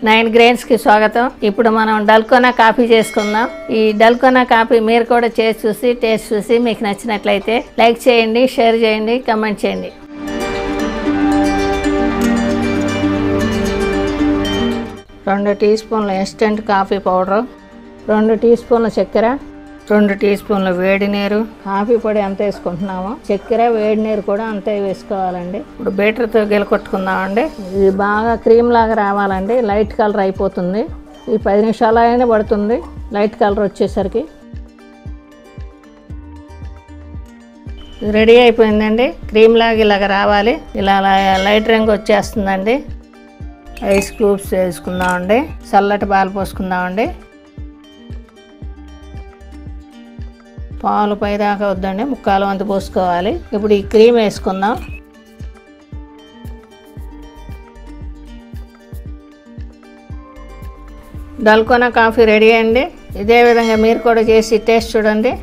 9 గ్రెయిన్స్కి స్వాగతం. ఇప్పుడు మనం డల్గోనా కాఫీ చేసుకుందాం. ఈ డల్గోనా కాఫీ మీరు కూడా చేసి చూసి టేస్ట్ చూసి మీకు నచ్చినట్లయితే లైక్ చేయండి, షేర్ చేయండి, కమెంట్ చేయండి. రెండు టీ స్పూన్ల ఇన్స్టెంట్ కాఫీ పౌడర్, 2 టీ స్పూన్ల చక్కెర, 2 టీ స్పూన్ల వేడి నీరు. కాఫీ పొడి ఎంత వేసుకుంటున్నామో చక్కెర వేడి నీరు కూడా అంతే వేసుకోవాలండి. ఇప్పుడు బీటర్తో గిలకొట్టుకుందామండి. ఇది బాగా క్రీమ్ లాగా రావాలండి. లైట్ కలర్ అయిపోతుంది. ఈ 10 నిమిషాలు అయినా పడుతుంది లైట్ కలర్ వచ్చేసరికి. ఇది రెడీ అయిపోయిందండి. క్రీమ్ లాగా ఇలాగ రావాలి. ఇలా లైట్ రంగు వచ్చేస్తుందండి. ఐస్ క్యూబ్స్ వేసుకుందామండి. చల్లటి పాలు పోసుకుందామండి. పాలు పైదాకా వద్దండి, ముక్కాలు వంతు పోసుకోవాలి. ఇప్పుడు ఈ క్రీమ్ వేసుకుందాం. డల్గోనా కాఫీ రెడీ అండి. ఇదే విధంగా మీరు కూడా చేసి టేస్ట్ చూడండి.